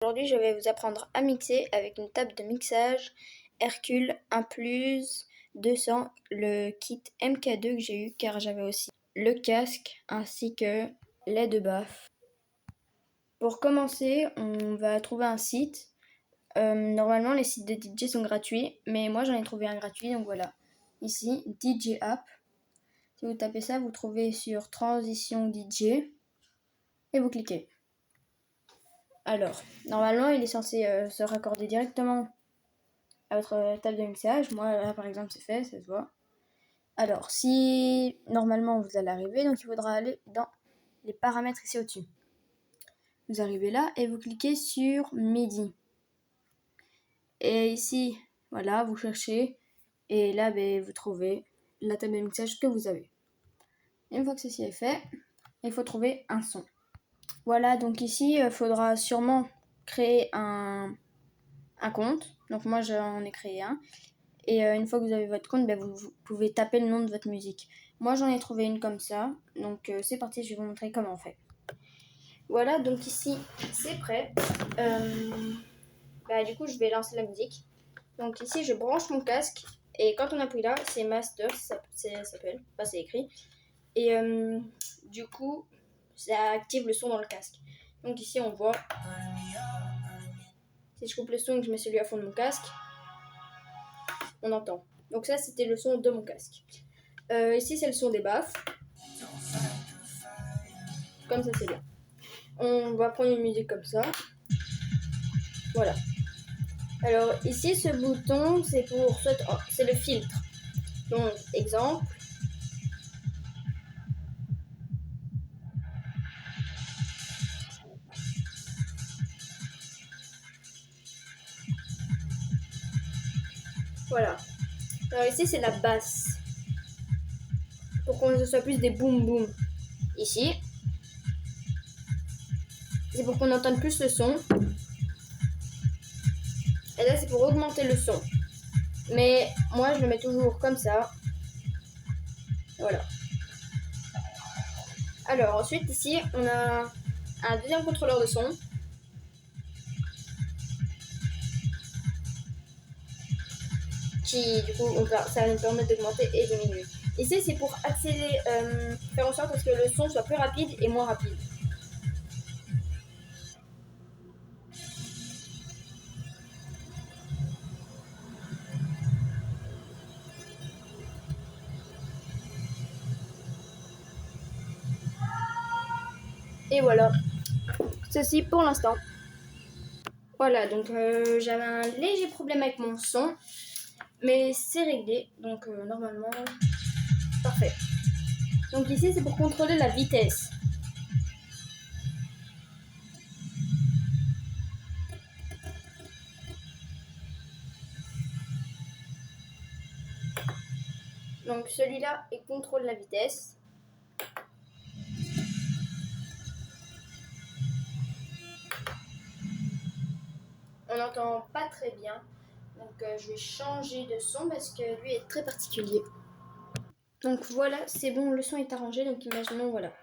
Aujourd'hui, je vais vous apprendre à mixer avec une table de mixage Hercule 1 Plus 200, le kit MK2 que j'ai eu car j'avais aussi le casque ainsi que les deux baffes. Pour commencer, on va trouver un site. Normalement, les sites de DJ sont gratuits, mais moi j'en ai trouvé un gratuit, donc voilà. Ici, DJ App. Si vous tapez ça, vous trouvez sur Transition DJ et vous cliquez. Alors, normalement, il est censé se raccorder directement à votre table de mixage. Moi, là, par exemple, c'est fait, ça se voit. Alors, si normalement vous allez arriver, donc il faudra aller dans les paramètres ici au-dessus. Vous arrivez là et vous cliquez sur MIDI. Et ici, voilà, vous cherchez. Et là, vous trouvez la table de mixage que vous avez. Une fois que ceci est fait, il faut trouver un son. Voilà, donc ici, il faudra sûrement créer un compte. Donc moi, j'en ai créé un. Et une fois que vous avez votre compte, vous pouvez taper le nom de votre musique. Moi, j'en ai trouvé une comme ça. Donc c'est parti, je vais vous montrer comment on fait. Voilà, donc ici, c'est prêt. Du coup, je vais lancer la musique. Donc ici, je branche mon casque. Et quand on appuie là, c'est Master, ça s'appelle. Enfin, c'est écrit. Et du coup, ça active le son dans le casque. Donc ici, on voit. Si je coupe le son et que je mets celui à fond de mon casque, on entend. Donc ça, c'était le son de mon casque. Ici, c'est le son des baffes. Comme ça, c'est bien. On va prendre une musique comme ça. Voilà. Alors, ici, ce bouton, c'est le filtre. Donc, exemple. Voilà. Alors, ici, c'est la basse. Pour qu'on soit plus des boum boum. Ici, c'est pour qu'on entende plus le son. Et là, c'est pour augmenter le son. Mais moi, je le mets toujours comme ça. Voilà. Alors, ensuite, ici, on a un deuxième contrôleur de son. Qui, du coup, ça va nous permettre d'augmenter et diminuer. Ici, c'est pour accélérer, faire en sorte que le son soit plus rapide et moins rapide. Et voilà, ceci pour l'instant. Voilà, donc j'avais un léger problème avec mon son, mais c'est réglé, donc normalement, parfait. Donc ici, c'est pour contrôler la vitesse. Donc celui-là, il contrôle la vitesse. On n'entend pas très bien, donc je vais changer de son parce que lui est très particulier. Donc voilà, c'est bon, le son est arrangé, donc imaginons, voilà.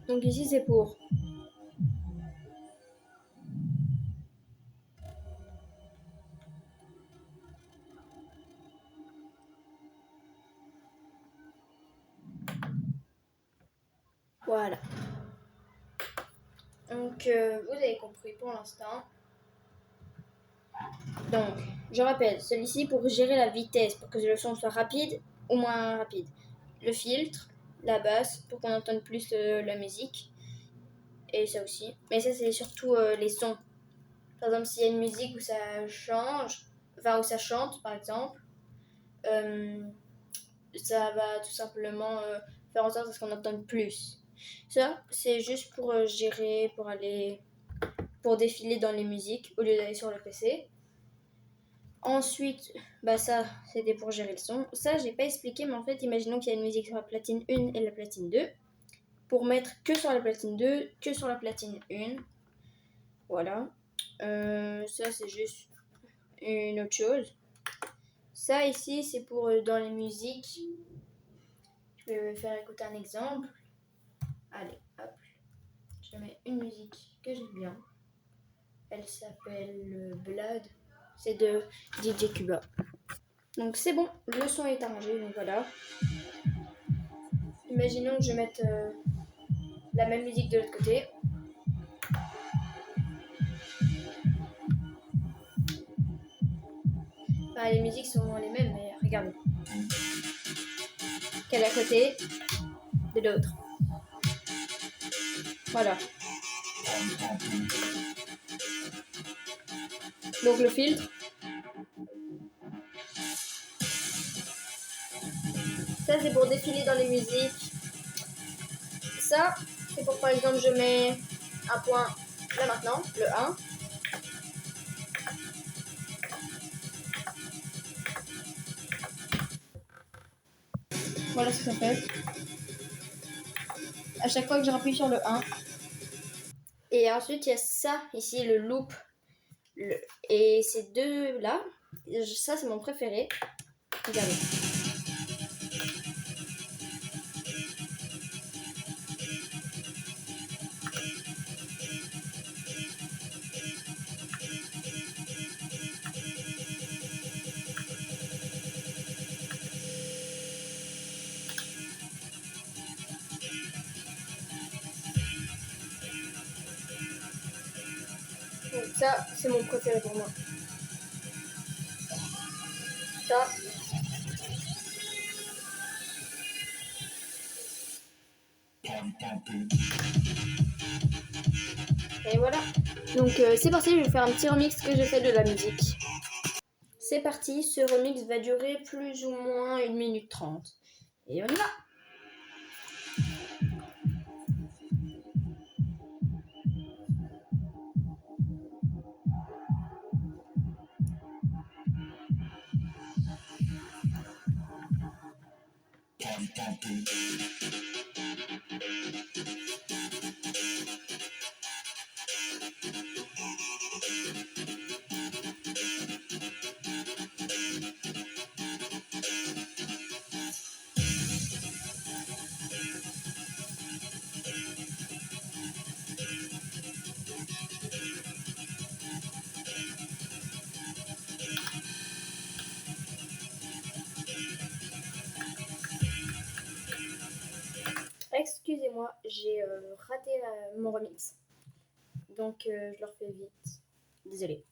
Donc ici, c'est pour voilà. Donc vous avez compris pour l'instant. Donc, je rappelle, celui-ci pour gérer la vitesse, pour que le son soit rapide ou moins rapide. Le filtre, la basse, pour qu'on entende plus la musique. Et ça aussi. Mais ça, c'est surtout les sons. Par exemple, s'il y a une musique où ça change, enfin où ça chante, par exemple, ça va tout simplement faire en sorte à ce qu'on entende plus. Ça, c'est juste pour gérer, pour défiler dans les musiques au lieu d'aller sur le PC. Ensuite, ça, c'était pour gérer le son. Ça, j'ai pas expliqué, mais en fait, imaginons qu'il y a une musique sur la platine 1 et la platine 2. Pour mettre que sur la platine 2, que sur la platine 1. Voilà. Ça, c'est juste une autre chose. Ça, ici, c'est pour dans les musiques. Je vais faire écouter un exemple. Allez, hop. je mets une musique que j'aime bien. Elle s'appelle Blood. C'est de DJ Cuba. Donc c'est bon, le son est arrangé, donc voilà. Imaginons que je mette la même musique de l'autre côté. Enfin, les musiques sont les mêmes, mais regardez. Quelle à côté de l'autre. Voilà. Donc le filtre. Ça c'est pour défiler dans les musiques. Ça, c'est pour par exemple je mets un point là maintenant, le 1. Voilà ce que ça fait. À chaque fois que je rappuie sur le 1. Et ensuite il y a ça ici, le loop. Et ces deux là, ça c'est mon préféré. Regardez. Donc ça c'est mon préféré pour moi. Ça. Et voilà. Donc c'est parti, je vais faire un petit remix que j'ai fait de la musique. C'est parti, ce remix va durer plus ou moins 1 minute 30. Et on y va. Excusez-moi, j'ai raté mon remix. Donc je le refais vite. Désolée.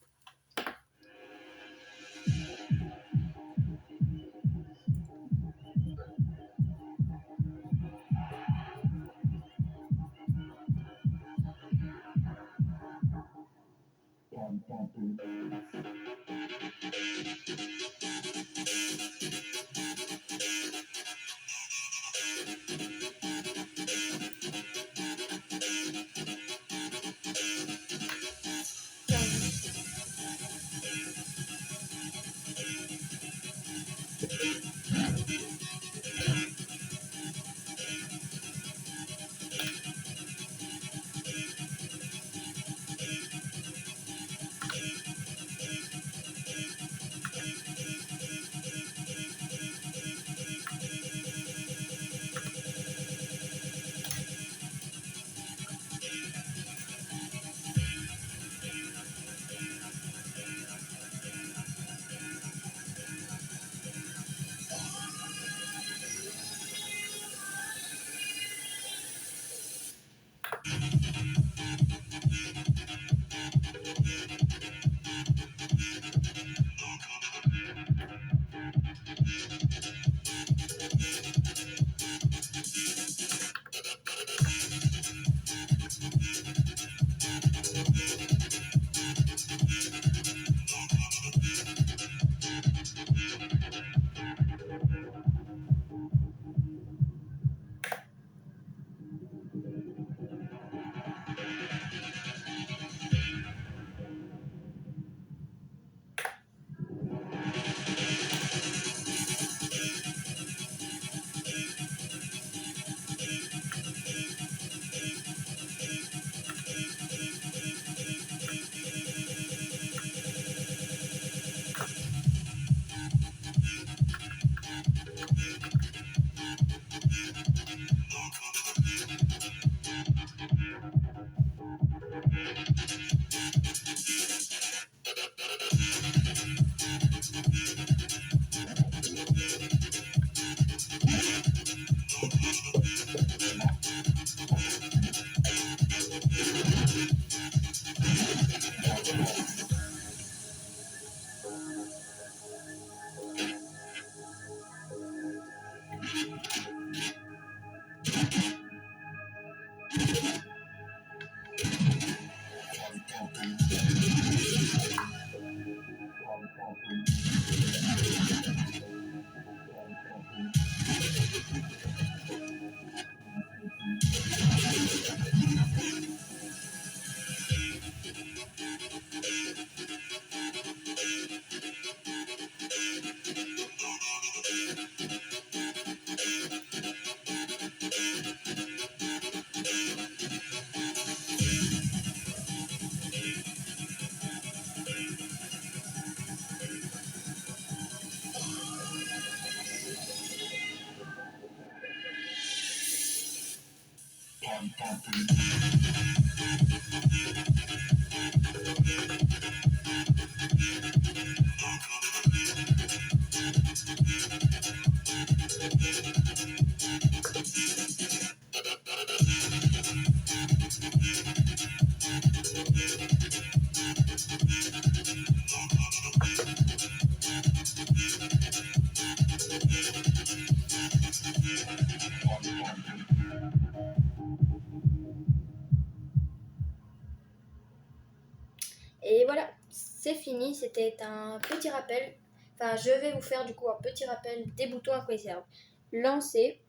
Et voilà, c'est fini. C'était un petit rappel. Enfin, je vais vous faire du coup un petit rappel des boutons à quoi ils servent. Lancer.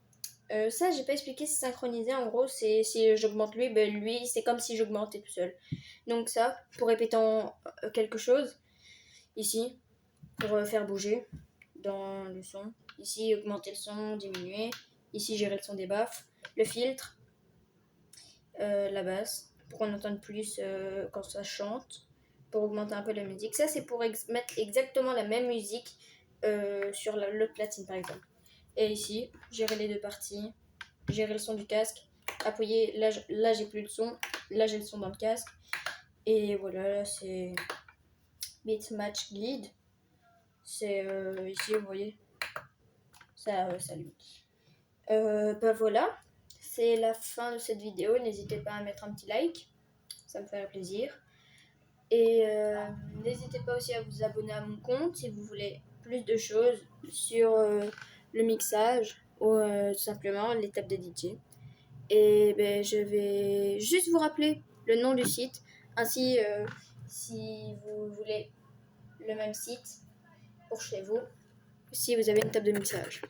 Ça, j'ai pas expliqué, c'est synchronisé. En gros, c'est si j'augmente lui, ben lui, c'est comme si j'augmentais tout seul. Donc ça, pour répéter quelque chose. Ici, pour faire bouger dans le son. Ici, augmenter le son, diminuer. Ici, gérer le son des baffes. Le filtre. La basse, pour qu'on entende plus quand ça chante. Pour augmenter un peu la musique. Ça, c'est pour mettre exactement la même musique sur l'autre platine, par exemple. Et ici, gérer les deux parties, gérer le son du casque, appuyer, là j'ai plus le son, là j'ai le son dans le casque. Et voilà, là c'est Beat Match Guide. C'est ici, vous voyez, ça s'allume. Bah voilà, c'est la fin de cette vidéo. N'hésitez pas à mettre un petit like, ça me ferait plaisir. Et n'hésitez pas aussi à vous abonner à mon compte si vous voulez plus de choses sur le mixage ou tout simplement l'étape de DJ. Et ben, je vais juste vous rappeler le nom du site. Ainsi, si vous voulez le même site pour chez vous, si vous avez une table de mixage.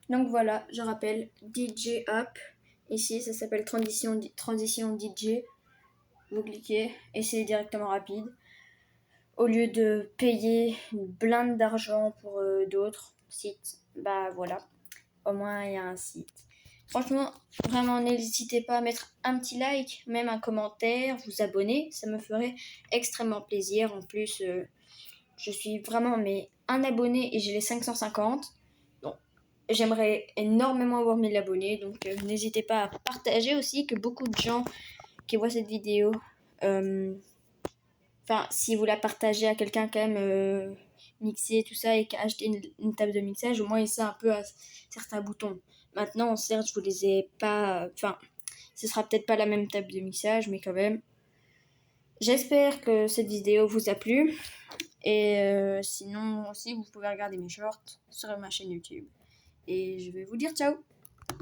Donc voilà, je rappelle DJ App. Ici, ça s'appelle Transition DJ. Vous cliquez et c'est directement rapide. Au lieu de payer une blinde d'argent pour d'autres sites, bah voilà, au moins il y a un site. Franchement, vraiment, n'hésitez pas à mettre un petit like, même un commentaire, vous abonner, ça me ferait extrêmement plaisir. En plus, je suis vraiment un abonné et j'ai les 550. Donc, j'aimerais énormément avoir 1000 abonnés, donc n'hésitez pas à partager aussi, que beaucoup de gens qui voient cette vidéo... Enfin, si vous la partagez à quelqu'un quand même mixé tout ça et qui a acheté une table de mixage, au moins il sait un peu à certains boutons. Maintenant, certes, je vous les ai pas... Enfin, ce sera peut-être pas la même table de mixage, mais quand même. J'espère que cette vidéo vous a plu. Et sinon aussi, vous pouvez regarder mes shorts sur ma chaîne YouTube. Et je vais vous dire ciao!